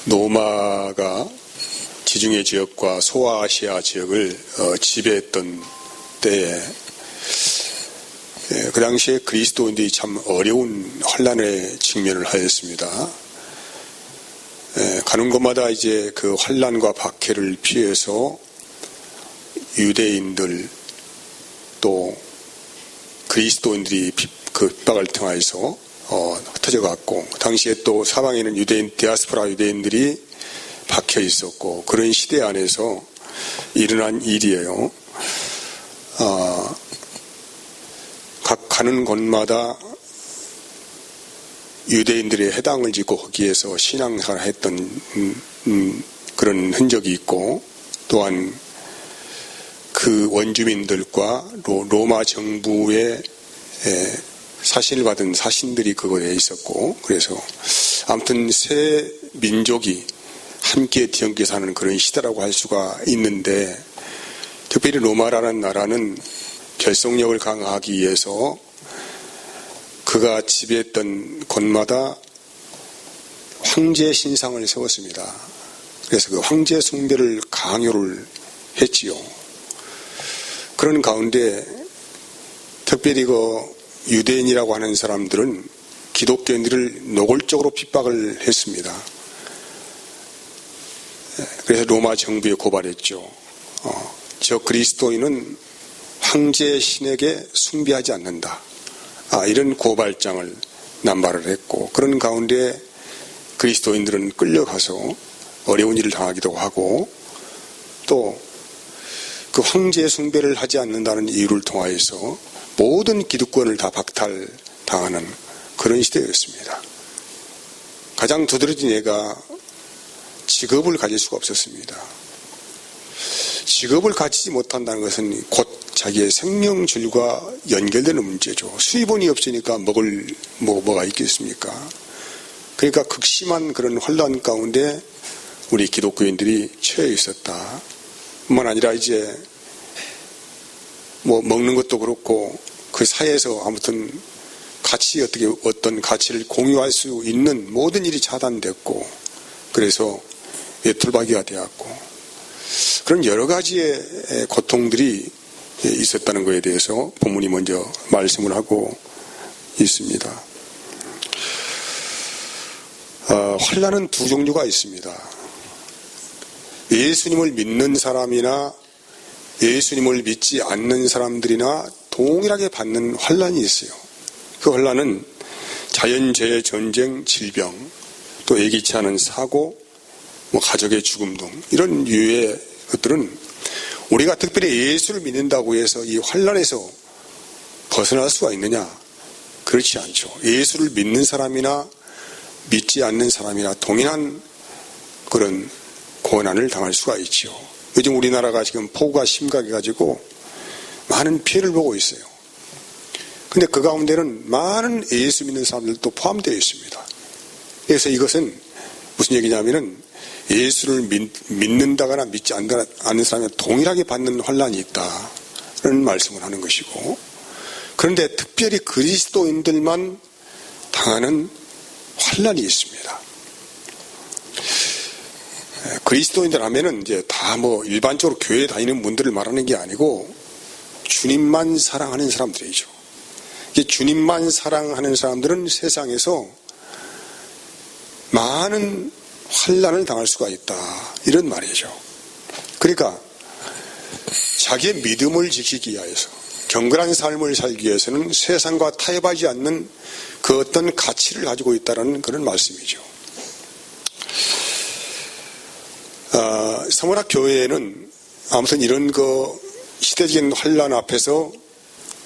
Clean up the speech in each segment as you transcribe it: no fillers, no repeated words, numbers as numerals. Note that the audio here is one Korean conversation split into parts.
로마가 지중해 지역과 소아시아 지역을 지배했던 때에 그 당시에 그리스도인들이 참 어려운 환난에 직면을 하였습니다. 가는 곳마다 이제 그 환난과 박해를 피해서 유대인들 또 그리스도인들이 그 핍박을 통해서 흩어져 갔고, 당시에 또 사방에는 유대인, 디아스포라 유대인들이 박혀 있었고, 그런 시대 안에서 일어난 일이에요. 각 가는 곳마다 유대인들의 회당을 짓고 거기에서 신앙생활을 했던 그런 흔적이 있고, 또한 그 원주민들과 로마 정부의 사신을 받은 사신들이 그곳에 있었고, 그래서 아무튼 세 민족이 함께 뒤엉켜 사는 그런 시대라고 할 수가 있는데, 특별히 로마라는 나라는 결속력을 강화하기 위해서 그가 지배했던 곳마다 황제 신상을 세웠습니다. 그래서 그 황제 숭배를 강요를 했지요. 그런 가운데 특별히 그 유대인이라고 하는 사람들은 기독교인들을 노골적으로 핍박을 했습니다. 그래서 로마 정부에 고발했죠. 저 그리스도인은 황제 신에게 숭배하지 않는다. 이런 고발장을 남발을 했고, 그런 가운데 그리스도인들은 끌려가서 어려운 일을 당하기도 하고, 또 그 황제 숭배를 하지 않는다는 이유를 통하여서 모든 기득권을 다 박탈당하는 그런 시대였습니다. 가장 두드러진 예가 직업을 가질 수가 없었습니다. 직업을 가지지 못한다는 것은 곧 자기의 생명줄과 연결되는 문제죠. 수입원이 없으니까 먹을 뭐가 있겠습니까? 그러니까 극심한 그런 혼란 가운데 우리 기독교인들이 처해 있었다. 뿐만 아니라 이제 먹는 것도 그렇고 그 사회에서 아무튼 어떤 가치를 공유할 수 있는 모든 일이 차단됐고, 그래서 외톨박이가 되었고, 그런 여러 가지의 고통들이 있었다는 것에 대해서 본문이 먼저 말씀을 하고 있습니다. 환난은 두 종류가 있습니다. 예수님을 믿는 사람이나 예수님을 믿지 않는 사람들이나 동일하게 받는 환난이 있어요. 그 환난은 자연재해, 전쟁, 질병, 또 예기치 않은 사고, 가족의 죽음 등 이런 유의 것들은 우리가 특별히 예수를 믿는다고 해서 이 환난에서 벗어날 수가 있느냐? 그렇지 않죠. 예수를 믿는 사람이나 믿지 않는 사람이나 동일한 그런 고난을 당할 수가 있죠. 요즘 우리나라가 지금 폭우가 심각해가지고 많은 피해를 보고 있어요. 근데 그 가운데는 많은 예수 믿는 사람들도 포함되어 있습니다. 그래서 이것은 무슨 얘기냐면은 예수를 믿는다거나 믿지 않는 사람이 동일하게 받는 환난이 있다는 말씀을 하는 것이고, 그런데 특별히 그리스도인들만 당하는 환난이 있습니다. 그리스도인들 하면은 이제 다 일반적으로 교회에 다니는 분들을 말하는 게 아니고 주님만 사랑하는 사람들이죠. 주님만 사랑하는 사람들은 세상에서 많은 환난을 당할 수가 있다, 이런 말이죠. 그러니까 자기의 믿음을 지키기 위해서, 경건한 삶을 살기 위해서는 세상과 타협하지 않는 그 어떤 가치를 가지고 있다는 그런 말씀이죠. 서문학 교회에는 아무튼 이런 시대적인 환난 앞에서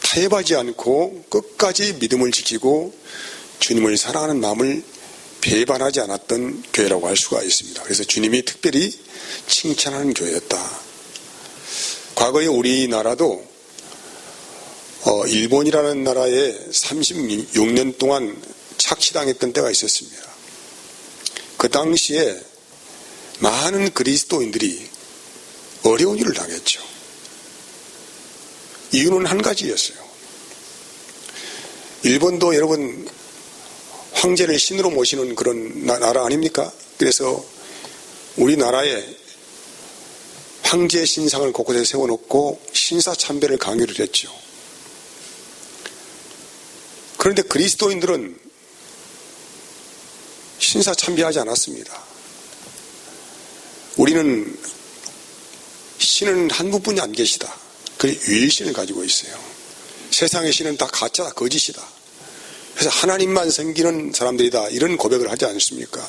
타협하지 않고 끝까지 믿음을 지키고 주님을 사랑하는 마음을 배반하지 않았던 교회라고 할 수가 있습니다. 그래서 주님이 특별히 칭찬하는 교회였다. 과거에 우리나라도 일본이라는 나라에 36년 동안 착취당했던 때가 있었습니다. 그 당시에 많은 그리스도인들이 어려운 일을 당했죠. 이유는 한 가지였어요. 일본도 여러분 황제를 신으로 모시는 그런 나라 아닙니까? 그래서 우리나라에 황제 신상을 곳곳에 세워놓고 신사참배를 강요를 했죠. 그런데 그리스도인들은 신사참배하지 않았습니다. 우리는 신은 한 분뿐이 안 계시다. 그 유일신을 가지고 있어요. 세상의 신은 다 가짜다, 거짓이다. 그래서 하나님만 섬기는 사람들이다, 이런 고백을 하지 않습니까?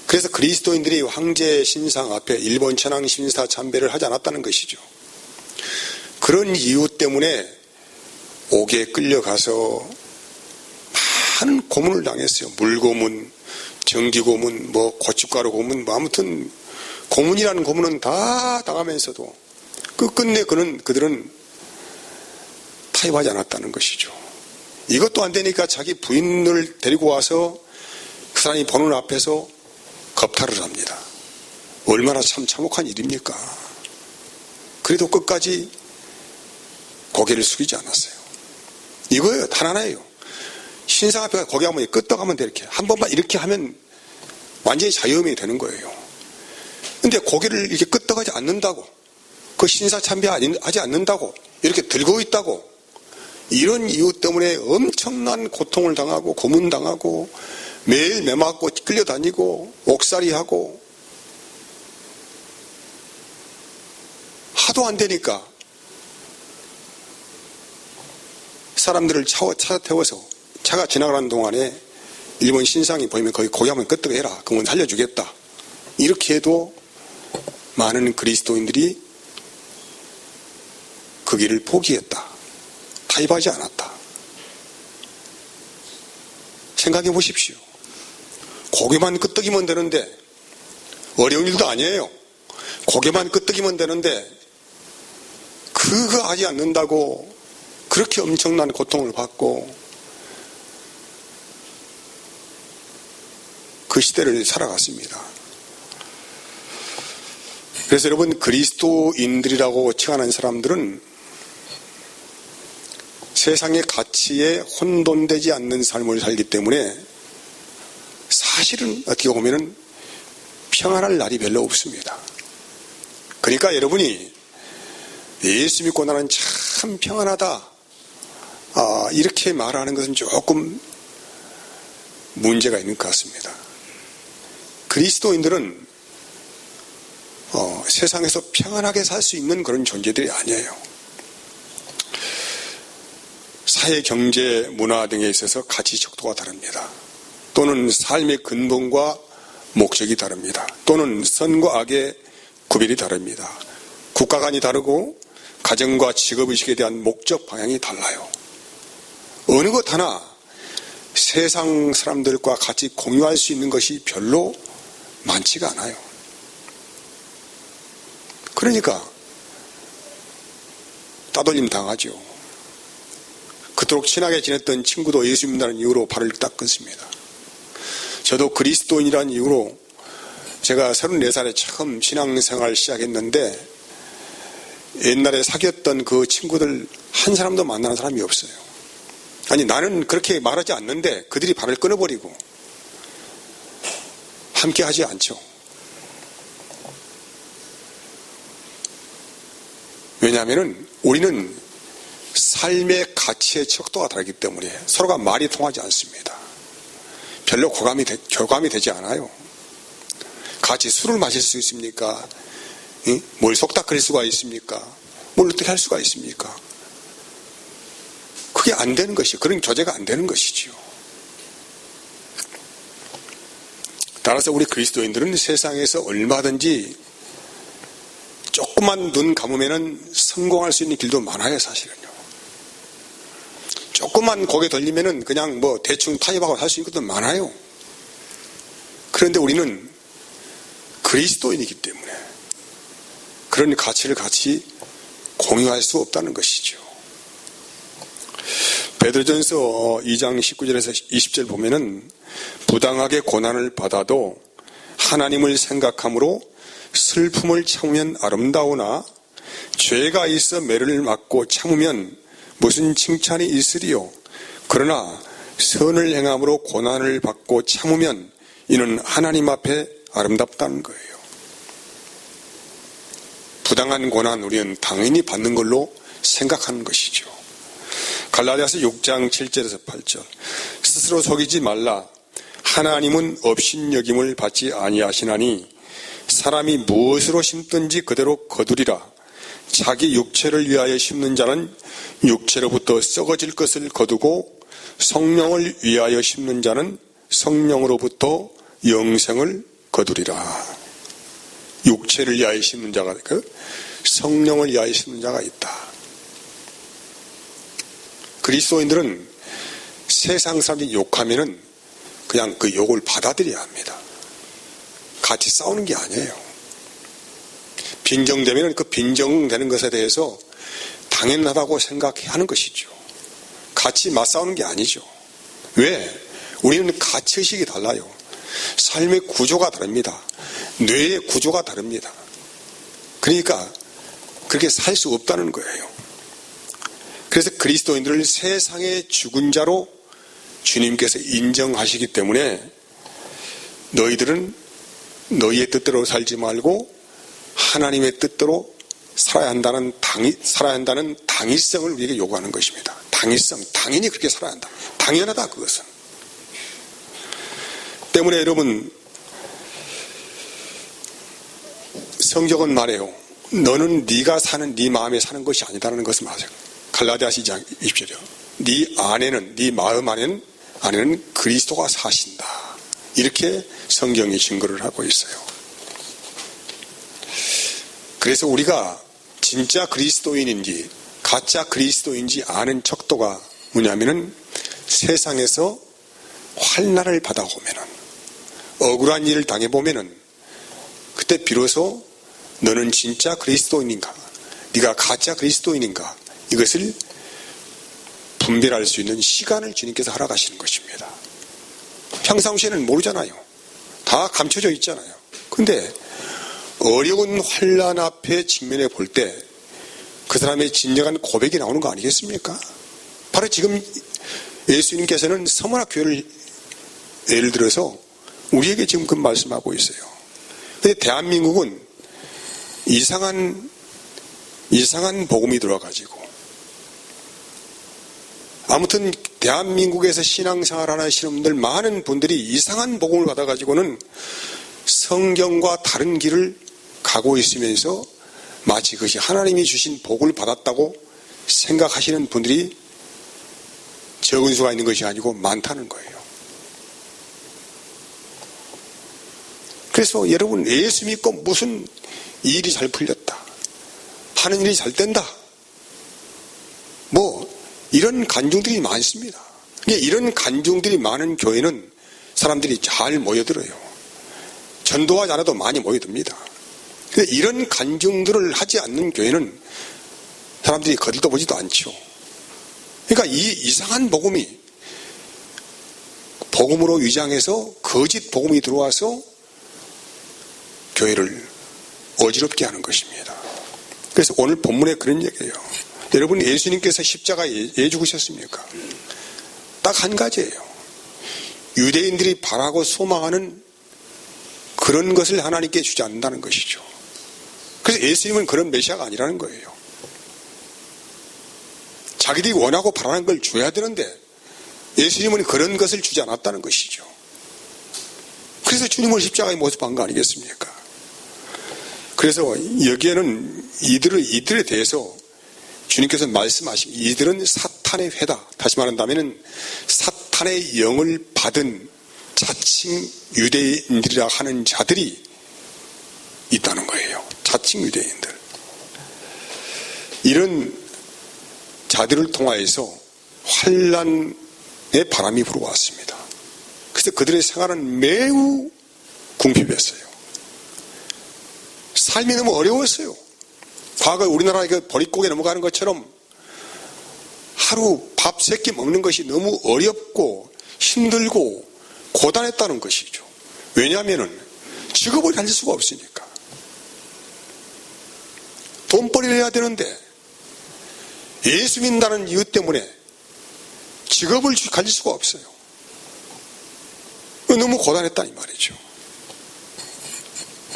그래서 그리스도인들이 황제 신상 앞에 일본 천황 신사 참배를 하지 않았다는 것이죠. 그런 이유 때문에 옥에 끌려가서 많은 고문을 당했어요. 물고문, 전기고문, 고춧가루 고문, 아무튼 고문이라는 고문은 다 당하면서도 끝내 그들은 타협하지 않았다는 것이죠. 이것도 안 되니까 자기 부인을 데리고 와서 그 사람이 보는 앞에서 겁탈을 합니다. 얼마나 참 참혹한 일입니까? 그래도 끝까지 고개를 숙이지 않았어요. 이거예요. 단 하나예요. 신상 앞에 고개 한번 끄떡하면 돼. 이렇게 한 번만 이렇게 하면 완전히 자유음이 되는 거예요. 근데 고개를 이렇게 끄떡하지 않는다고, 그 신사 참배하지 않는다고, 이렇게 들고 있다고, 이런 이유 때문에 엄청난 고통을 당하고 고문당하고 매일 매맞고 끌려다니고 옥살이하고 하도 안 되니까 사람들을 차 태워서 차가 지나가는 동안에 일본 신상이 보이면 거기 고개 한번 끄떡해라. 그러면 살려주겠다. 이렇게 해도 많은 그리스도인들이 그 길을 포기했다. 타협하지 않았다. 생각해 보십시오. 고개만 끄떡이면 되는데, 어려운 일도 아니에요. 고개만 끄떡이면 되는데 그거 하지 않는다고 그렇게 엄청난 고통을 받고 그 시대를 살아갔습니다. 그래서 여러분, 그리스도인들이라고 칭하는 사람들은 세상의 가치에 혼돈되지 않는 삶을 살기 때문에 사실은 어떻게 보면 평안할 날이 별로 없습니다. 그러니까 여러분이 예수 믿고 나는 참 평안하다, 이렇게 말하는 것은 조금 문제가 있는 것 같습니다. 그리스도인들은 세상에서 평안하게 살 수 있는 그런 존재들이 아니에요. 사회, 경제, 문화 등에 있어서 가치 척도가 다릅니다. 또는 삶의 근본과 목적이 다릅니다. 또는 선과 악의 구별이 다릅니다. 국가관이 다르고 가정과 직업의식에 대한 목적 방향이 달라요. 어느 것 하나 세상 사람들과 같이 공유할 수 있는 것이 별로 많지가 않아요. 그러니까 따돌림 당하죠. 그토록 친하게 지냈던 친구도 예수 믿는다는 이유로 발을 딱 끊습니다. 저도 그리스도인이라는 이유로 제가 34살에 처음 신앙생활 시작했는데 옛날에 사귀었던 그 친구들 한 사람도 만나는 사람이 없어요. 아니, 나는 그렇게 말하지 않는데 그들이 발을 끊어버리고 함께 하지 않죠. 왜냐하면 우리는 삶의 가치의 척도가 다르기 때문에 서로가 말이 통하지 않습니다. 별로 교감이 되지 않아요. 같이 술을 마실 수 있습니까? 뭘 속닥거릴 수가 있습니까? 뭘 어떻게 할 수가 있습니까? 그게 안 되는 것이요. 그런 교제가 안 되는 것이지요. 따라서 우리 그리스도인들은 세상에서 얼마든지 조금만 눈 감으면은 성공할 수 있는 길도 많아요, 사실은요. 조금만 고개 돌리면은 그냥 대충 타협하고 할 수 있는 것도 많아요. 그런데 우리는 그리스도인이기 때문에 그런 가치를 같이 공유할 수 없다는 것이죠. 베드로전서 2장 19절에서 20절 보면은 부당하게 고난을 받아도 하나님을 생각함으로 슬픔을 참으면 아름다우나 죄가 있어 매를 맞고 참으면 무슨 칭찬이 있으리요. 그러나 선을 행함으로 고난을 받고 참으면 이는 하나님 앞에 아름답다는 거예요. 부당한 고난 우리는 당연히 받는 걸로 생각하는 것이죠. 갈라디아서 6장 7절에서 8절. 스스로 속이지 말라. 하나님은 업신여김을 받지 아니하시나니 사람이 무엇으로 심든지 그대로 거두리라. 자기 육체를 위하여 심는 자는 육체로부터 썩어질 것을 거두고 성령을 위하여 심는 자는 성령으로부터 영생을 거두리라. 육체를 위하여 심는 자가 있고 성령을 위하여 심는 자가 있다. 그리스도인들은 세상 사람들이 욕하면은 그냥 그 욕을 받아들여야 합니다. 같이 싸우는 게 아니에요. 빈정되면 그 빈정되는 것에 대해서 당연하다고 생각하는 것이죠. 같이 맞싸우는 게 아니죠. 왜? 우리는 가치의식이 달라요. 삶의 구조가 다릅니다. 뇌의 구조가 다릅니다. 그러니까 그렇게 살 수 없다는 거예요. 그래서 그리스도인들을 세상의 죽은 자로 주님께서 인정하시기 때문에 너희들은 너희의 뜻대로 살지 말고 하나님의 뜻대로 살아야 한다는 당위성을 우리에게 요구하는 것입니다. 당위성, 당연히 그렇게 살아야 한다. 당연하다, 그것은. 때문에 여러분, 성경은 말해요. 너는 네가 사는 네 마음에 사는 것이 아니다라는 것을 말해요. 갈라디아서 2장 20절이요. 네 안에는, 네 마음 안에는 그리스도가 사신다. 이렇게 성경이 증거를 하고 있어요. 그래서 우리가 진짜 그리스도인인지 가짜 그리스도인지 아는 척도가 뭐냐면은 세상에서 환난을 받아보면은 억울한 일을 당해보면은 그때 비로소 너는 진짜 그리스도인인가 네가 가짜 그리스도인인가 이것을 분별할 수 있는 시간을 주님께서 허락하시는 것입니다. 평상시에는 모르잖아요. 다 감춰져 있잖아요. 근데 어려운 환난 앞에 직면해 볼 때 그 사람의 진정한 고백이 나오는 거 아니겠습니까? 바로 지금 예수님께서는 서머나 교회를 예를 들어서 우리에게 지금 그 말씀하고 있어요. 근데 대한민국은 이상한 복음이 들어와가지고 아무튼 대한민국에서 신앙생활 하시는 분들 많은 분들이 이상한 복음을 받아가지고는 성경과 다른 길을 가고 있으면서 마치 그것이 하나님이 주신 복을 받았다고 생각하시는 분들이 적은 수가 있는 것이 아니고 많다는 거예요. 그래서 여러분 예수 믿고 무슨 일이 잘 풀렸다. 하는 일이 잘 된다. 뭐 이런 간증들이 많습니다. 이런 간증들이 많은 교회는 사람들이 잘 모여들어요. 전도하지 않아도 많이 모여듭니다. 이런 간증들을 하지 않는 교회는 사람들이 거들떠보지도 않죠. 그러니까 이 이상한 복음이 복음으로 위장해서 거짓 복음이 들어와서 교회를 어지럽게 하는 것입니다. 그래서 오늘 본문에 그런 얘기예요. 여러분 예수님께서 십자가에 왜 죽으셨습니까? 딱 한 가지예요. 유대인들이 바라고 소망하는 그런 것을 하나님께 주지 않는다는 것이죠. 그래서 예수님은 그런 메시아가 아니라는 거예요. 자기들이 원하고 바라는 걸 줘야 되는데 예수님은 그런 것을 주지 않았다는 것이죠. 그래서 주님을 십자가에 모습한 거 아니겠습니까? 그래서 여기에는 이들에 대해서 주님께서 말씀하신 이들은 사탄의 회다. 다시 말한다면 사탄의 영을 받은 자칭 유대인들이라 하는 자들이 있다는 거예요. 자칭 유대인들. 이런 자들을 통하여서 환난의 바람이 불어왔습니다. 그래서 그들의 생활은 매우 궁핍했어요. 삶이 너무 어려웠어요. 과거 우리나라의 그 보릿고개 넘어가는 것처럼 하루 밥 3끼 먹는 것이 너무 어렵고 힘들고 고단했다는 것이죠. 왜냐하면 직업을 가질 수가 없으니까. 돈벌이를 해야 되는데 예수 믿는다는 이유 때문에 직업을 가질 수가 없어요. 너무 고단했다 이 말이죠.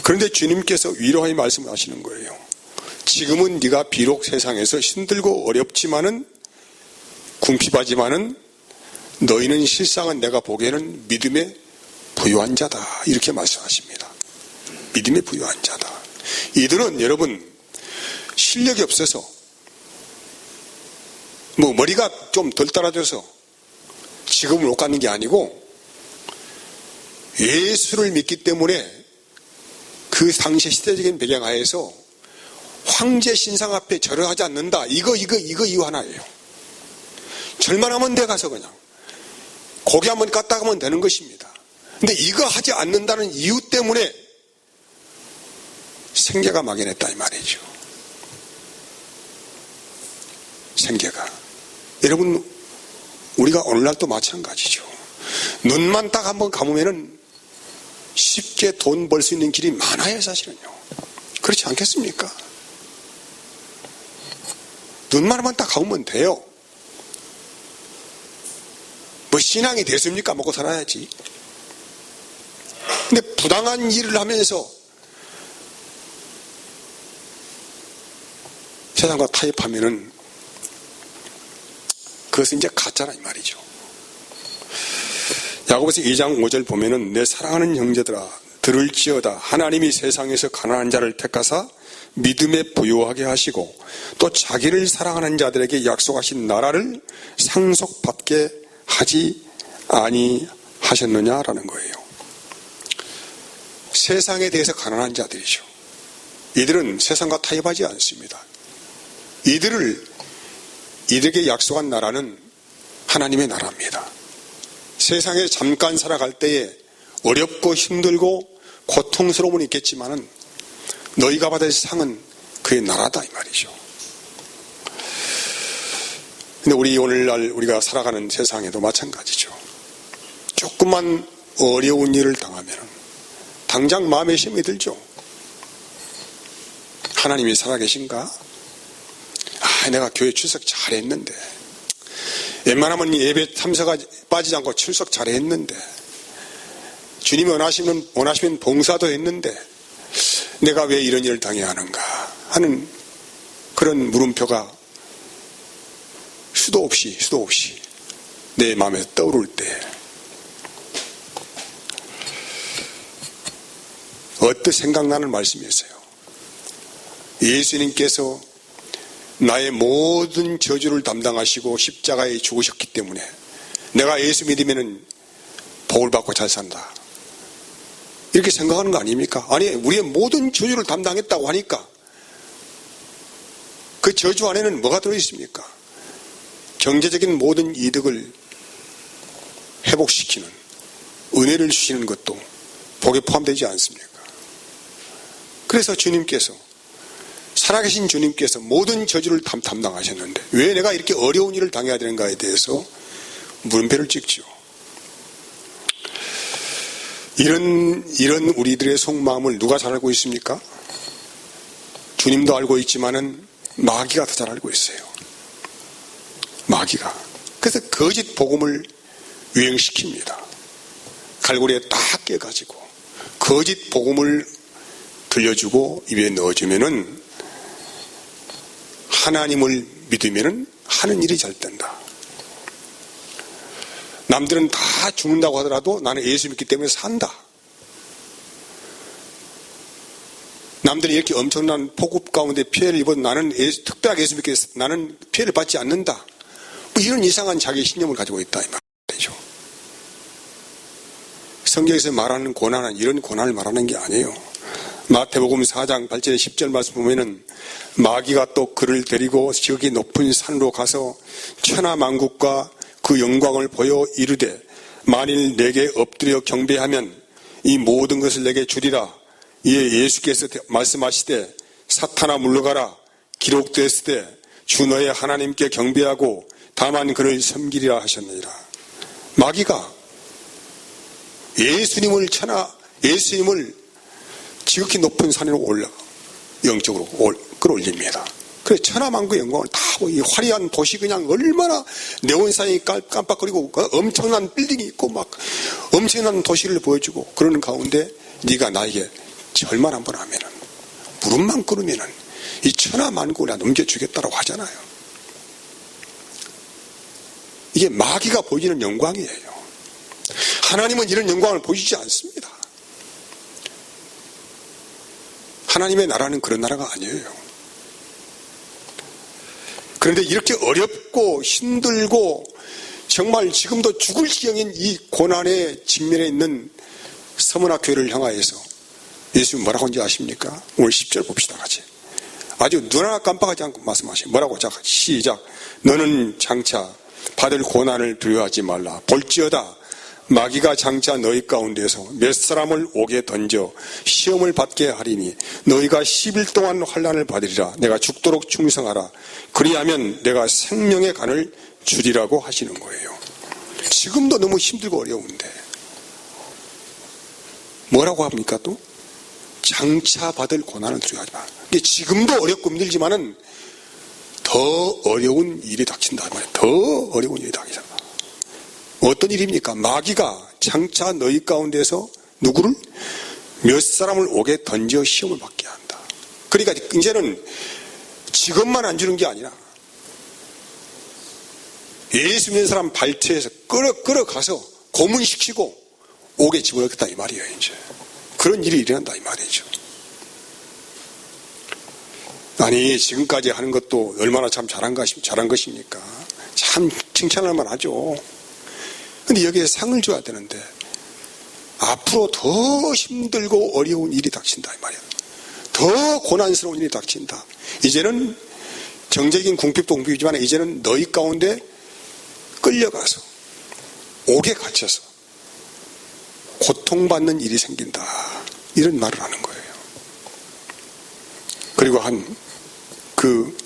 그런데 주님께서 위로하여 말씀하시는 거예요. 지금은 네가 비록 세상에서 힘들고 어렵지만은 궁핍하지만은 너희는 실상은 내가 보기에는 믿음에 부유한 자다. 이렇게 말씀하십니다. 믿음에 부유한 자다. 이들은 여러분 실력이 없어서 머리가 좀 덜 따라줘서 지금을 못 가는 게 아니고 예수를 믿기 때문에 그 당시 시대적인 배경 하에서 황제 신상 앞에 절을 하지 않는다. 이거 이유 하나예요. 절만 하면 돼 가서 그냥 고기 한번 깠다 가면 되는 것입니다. 근데 이거 하지 않는다는 이유 때문에 생계가 막연했다 이 말이죠. 생계가. 여러분 우리가 오늘날도 마찬가지죠. 눈만 딱 한번 감으면은 쉽게 돈 벌 수 있는 길이 많아요 사실은요. 그렇지 않겠습니까? 눈만 한번 딱 감으면 돼요. 신앙이 됐습니까? 먹고 살아야지. 근데 부당한 일을 하면서 세상과 타협하면은 그것은 이제 가짜라 이 말이죠. 야고보서 2장 5절 보면은 내 사랑하는 형제들아 들을지어다 하나님이 세상에서 가난한 자를 택하사 믿음에 부유하게 하시고 또 자기를 사랑하는 자들에게 약속하신 나라를 상속받게 하지 아니하셨느냐라는 거예요. 세상에 대해서 가난한 자들이죠. 이들은 세상과 타협하지 않습니다. 이들에게 약속한 나라는 하나님의 나라입니다. 세상에 잠깐 살아갈 때에 어렵고 힘들고 고통스러움은 있겠지만은 너희가 받을 상은 그의 나라다 이 말이죠. 근데 오늘날 우리가 살아가는 세상에도 마찬가지죠. 조금만 어려운 일을 당하면 당장 마음에 힘이 들죠. 하나님이 살아계신가? 내가 교회 출석 잘했는데 웬만하면 예배 참석 빠지지 않고 출석 잘했는데 주님이 원하시면 봉사도 했는데 내가 왜 이런 일을 당해야 하는가 하는 그런 물음표가 수도 없이 내 마음에 떠오를 때 언뜻 생각나는 말씀이었어요. 예수님께서 나의 모든 저주를 담당하시고 십자가에 죽으셨기 때문에 내가 예수 믿으면 복을 받고 잘 산다. 이렇게 생각하는 거 아닙니까? 아니, 우리의 모든 저주를 담당했다고 하니까 그 저주 안에는 뭐가 들어있습니까? 경제적인 모든 이득을 회복시키는 은혜를 주시는 것도 복에 포함되지 않습니까? 그래서 살아계신 주님께서 모든 저주를 담당하셨는데 왜 내가 이렇게 어려운 일을 당해야 되는가에 대해서 물음표를 찍죠. 이런 우리들의 속마음을 누가 잘 알고 있습니까? 주님도 알고 있지만은 마귀가 더 잘 알고 있어요. 마귀가. 그래서 거짓 복음을 유행시킵니다. 갈고리에 딱 깨가지고 거짓 복음을 들려주고 입에 넣어주면은 하나님을 믿으면은 하는 일이 잘 된다. 남들은 다 죽는다고 하더라도 나는 예수 믿기 때문에 산다. 남들이 이렇게 엄청난 폭우 가운데 피해를 입어도 나는 특별하게 예수 믿기 때문에 나는 피해를 받지 않는다. 이런 이상한 자기 신념을 가지고 있다 이 말이죠. 성경에서 말하는 고난은 이런 고난을 말하는 게 아니에요. 마태복음 4장 8절에 10절 말씀 보면은 마귀가 또 그를 데리고 지극히 높은 산으로 가서 천하만국과 그 영광을 보여 이르되 만일 내게 엎드려 경배하면 이 모든 것을 내게 주리라. 이에 예수께서 말씀하시되 사탄아 물러가라. 기록되었으되 주 너의 하나님께 경배하고 다만 그를 섬기리라 하셨느니라. 마귀가 예수님을 지극히 높은 산으로 영적으로 끌어올립니다. 그래서 천하만국의 영광을 다 이 화려한 도시 그냥 얼마나 네온사인이 깜빡거리고 엄청난 빌딩이 있고 막 엄청난 도시를 보여주고 그러는 가운데 네가 나에게 절만 한번 하면은, 무릎만 꿇으면은 이 천하만국을 넘겨주겠다라고 하잖아요. 이게 마귀가 보이는 영광이에요. 하나님은 이런 영광을 보이지 않습니다. 하나님의 나라는 그런 나라가 아니에요. 그런데 이렇게 어렵고 힘들고 정말 지금도 죽을 지경인 이 고난의 직면에 있는 서문화 교회를 향하여서 예수님 뭐라고 한지 아십니까? 오늘 10절 봅시다 같이. 아주 눈 하나 깜빡하지 않고 말씀하시죠. 뭐라고? 자, 시작. 너는 장차 받을 고난을 두려워하지 말라. 볼지어다 마귀가 장차 너희 가운데서 몇 사람을 옥에 던져 시험을 받게 하리니 너희가 10일 동안 환난을 받으리라. 내가 죽도록 충성하라. 그리하면 내가 생명의 간을 주리라고 하시는 거예요. 지금도 너무 힘들고 어려운데 뭐라고 합니까 또? 장차 받을 고난을 두려워하지 마라. 이게 지금도 어렵고 힘들지만은 더 어려운 일이 닥친다 말이에요. 더 어려운 일이 닥친다. 어떤 일입니까? 마귀가 장차 너희 가운데서 누구를? 몇 사람을 옥에 던져 시험을 받게 한다. 그러니까 이제는 직업만 안 주는 게 아니라 예수 믿는 사람 발트에서 끌어가서 고문시키고 옥에 집어넣겠다 이 말이에요. 이제 그런 일이 일어난다 이 말이죠. 아니 지금까지 하는 것도 얼마나 참 잘한 것입니까? 참 칭찬할 만하죠. 근데 여기에 상을 줘야 되는데 앞으로 더 힘들고 어려운 일이 닥친다 이 말이야. 더 고난스러운 일이 닥친다. 이제는 정적인 궁핍도 궁핍이지만 이제는 너희 가운데 끌려가서 옥에 갇혀서 고통받는 일이 생긴다. 이런 말을 하는 거예요. 그리고 그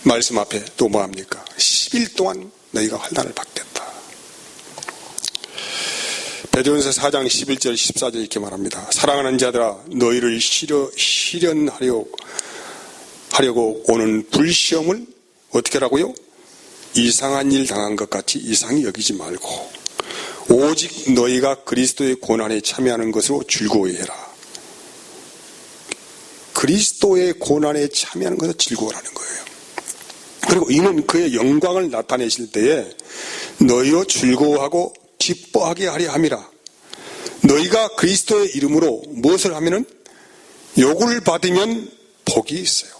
말씀 앞에 또 뭐합니까? 10일 동안 너희가 환난을 받겠다. 베드로전서 4장 11절 14절 이렇게 말합니다. 사랑하는 자들아 너희를 시련하려고 오는 불시험을 어떻게 하라고요? 이상한 일 당한 것 같이 이상히 여기지 말고 오직 너희가 그리스도의 고난에 참여하는 것으로 즐거워해라. 그리스도의 고난에 참여하는 것을 즐거워하는 거예요. 그리고 이는 그의 영광을 나타내실 때에 너희로 즐거워하고 기뻐하게 하려 함이라. 너희가 그리스도의 이름으로 무엇을 하면은 욕을 받으면 복이 있어요.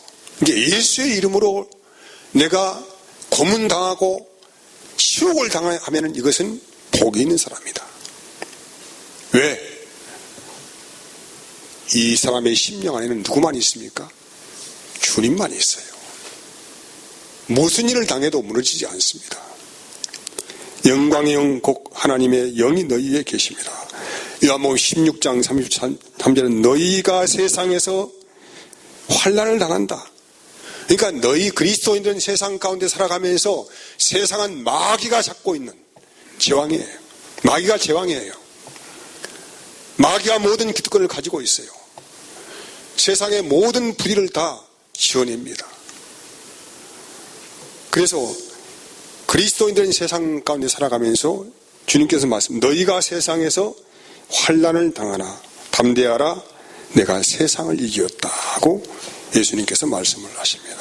이게 예수의 이름으로 내가 고문당하고 치욕을 당하면은 이것은 복이 있는 사람이다. 왜? 이 사람의 심령 안에는 누구만 있습니까? 주님만 있어요. 무슨 일을 당해도 무너지지 않습니다. 영광의 영 곧 하나님의 영이 너희 위에 계십니다. 요한복음 16장 33절은 너희가 세상에서 환난을 당한다. 그러니까 너희 그리스도인들은 세상 가운데 살아가면서 세상은 마귀가 잡고 있는 제왕이에요. 마귀가 제왕이에요. 마귀가 모든 기득권을 가지고 있어요. 세상의 모든 불의를 다 지어냅니다. 그래서 그리스도인들은 세상 가운데 살아가면서 주님께서 말씀, 너희가 세상에서 환난을 당하나 담대하라 내가 세상을 이겼다고 예수님께서 말씀을 하십니다.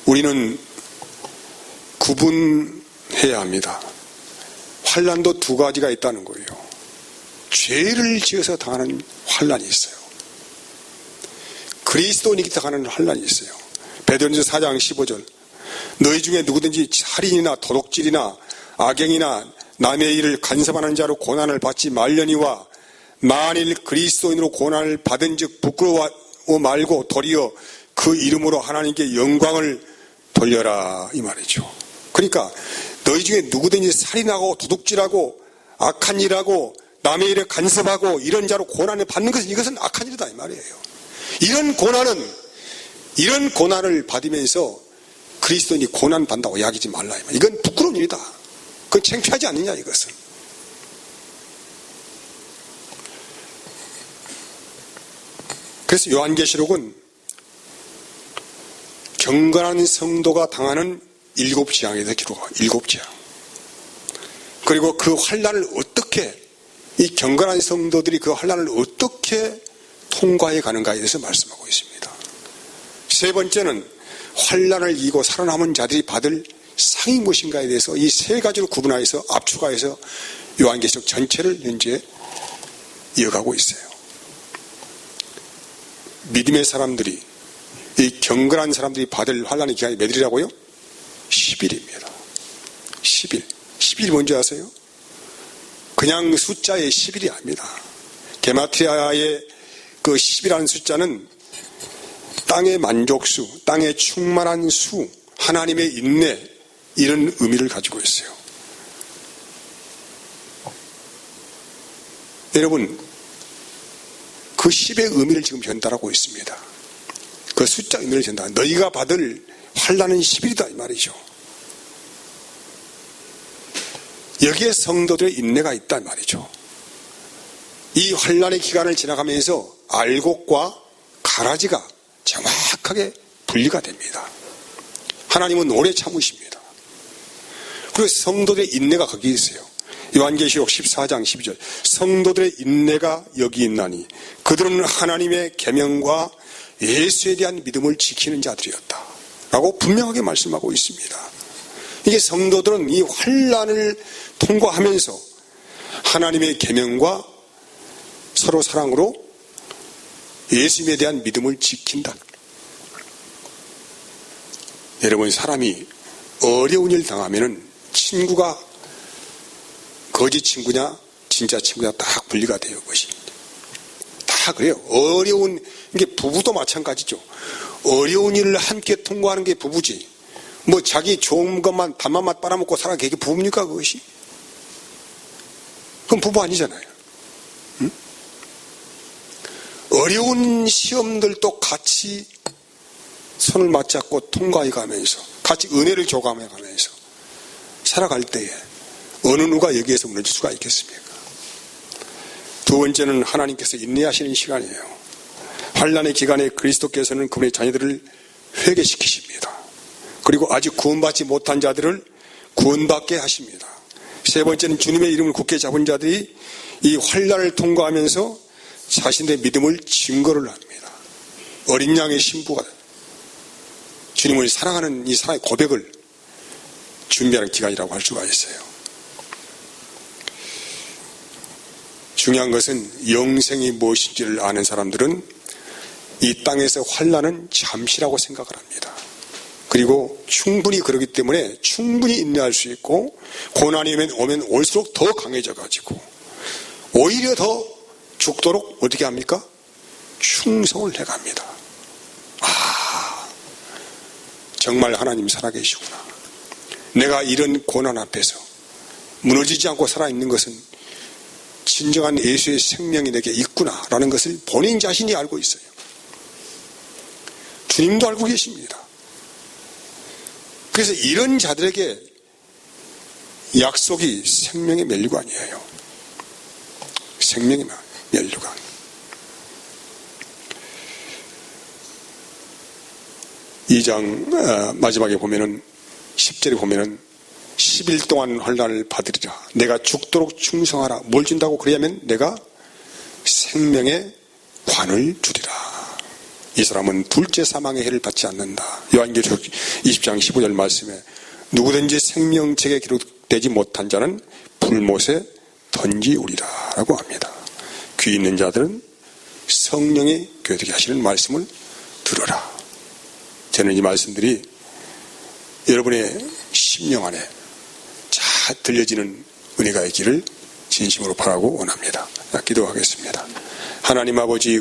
우리는 구분해야 합니다. 환난도 두 가지가 있다는 거예요. 죄를 지어서 당하는 환난이 있어요. 그리스도인이 당하는 환난이 있어요. 베드로전서 4장 15절 너희 중에 누구든지 살인이나 도둑질이나 악행이나 남의 일을 간섭하는 자로 고난을 받지 말려니와 만일 그리스도인으로 고난을 받은 즉 부끄러워 말고 도리어 그 이름으로 하나님께 영광을 돌려라 이 말이죠. 그러니까 너희 중에 누구든지 살인하고 도둑질하고 악한 일하고 남의 일에 간섭하고 이런 자로 고난을 받는 것은 이것은 악한 일이다 이 말이에요. 이런 고난을 받으면서 그리스도인이 고난 받는다고 이야기하지 말라. 이건 부끄러운 일이다. 그건 창피하지 않느냐 이것은. 그래서 요한계시록은 경건한 성도가 당하는 7재앙에 대해 기록하고 7재앙. 그리고 그 환난을 어떻게 이 경건한 성도들이 그 환난을 어떻게 통과해 가는가에 대해서 말씀하고 있습니다. 세 번째는 환난을 이기고 살아남은 자들이 받을 상이 무엇인가에 대해서 이 세 가지로 구분하여서 압축하여서 요한계시록 전체를 현재 이어가고 있어요. 믿음의 사람들이, 이 경건한 사람들이 받을 환난의 기간이 몇 일이라고요? 10일입니다. 10일. 10일이 뭔지 아세요? 그냥 숫자의 10일이 아닙니다. 게마트리아의 그 10이라는 숫자는 땅의 만족수, 땅의 충만한 수, 하나님의 인내, 이런 의미를 가지고 있어요. 여러분, 그 10의 의미를 지금 전달하고 있습니다. 그 숫자 의미를 전달. 너희가 받을 환난은 10일이다 이 말이죠. 여기에 성도들의 인내가 있단 말이죠. 이 환난의 기간을 지나가면서 알곡과 가라지가 정확하게 분리가 됩니다. 하나님은 오래 참으십니다. 그래서 성도들의 인내가 거기 있어요. 요한계시록 14장 12절 성도들의 인내가 여기 있나니 그들은 하나님의 계명과 예수에 대한 믿음을 지키는 자들이었다 라고 분명하게 말씀하고 있습니다. 이게 성도들은 이 환난을 통과하면서 하나님의 계명과 서로 사랑으로 예수님에 대한 믿음을 지킨다. 여러분, 사람이 어려운 일 당하면은 친구가 거짓 친구냐 진짜 친구냐 딱 분리가 돼요. 그것이 다 그래요. 어려운, 이게 부부도 마찬가지죠. 어려운 일을 함께 통과하는 게 부부지, 뭐 자기 좋은 것만 단맛 맛 빨아먹고 살아가는 게 부부입니까? 그것이? 그건 부부 아니잖아요. 응? 어려운 시험들도 같이 손을 맞잡고 통과해 가면서 같이 은혜를 줘가며 가면서 살아갈 때에 어느 누가 여기에서 무너질 수가 있겠습니까? 두 번째는 하나님께서 인내하시는 시간이에요. 환난의 기간에 그리스도께서는 그분의 자녀들을 회개시키십니다. 그리고 아직 구원받지 못한 자들을 구원받게 하십니다. 세 번째는 주님의 이름을 굳게 잡은 자들이 이 환난을 통과하면서 자신의 믿음을 증거를 합니다. 어린 양의 신부가 주님을 사랑하는 이 사랑의 고백을 준비하는 기간이라고 할 수가 있어요. 중요한 것은 영생이 무엇인지를 아는 사람들은 이 땅에서 환난은 잠시라고 생각을 합니다. 그리고 충분히 그러기 때문에 충분히 인내할 수 있고 고난이 오면 올수록 더 강해져 가지고 오히려 더 죽도록 어떻게 합니까? 충성을 해갑니다. 아, 정말 하나님 살아계시구나. 내가 이런 고난 앞에서 무너지지 않고 살아있는 것은 진정한 예수의 생명이 내게 있구나라는 것을 본인 자신이 알고 있어요. 주님도 알고 계십니다. 그래서 이런 자들에게 약속이 생명의 면류관이에요. 생명의 면류관. 이 장 마지막에 보면은 10절에 보면은 10일 동안 환난을 받으리라. 내가 죽도록 충성하라. 뭘 준다고 그러냐면 내가 생명의 관을 주리라. 이 사람은 둘째 사망의 해를 받지 않는다. 요한계시록 20장 15절 말씀에 누구든지 생명책에 기록되지 못한 자는 불못에 던지우리라 라고 합니다. 귀 있는 자들은 성령이 교되게 하시는 말씀을 들어라. 저는 이 말씀들이 여러분의 심령 안에 잘 들려지는 은혜가 있기를 진심으로 바라고 원합니다. 기도하겠습니다. 하나님 아버지,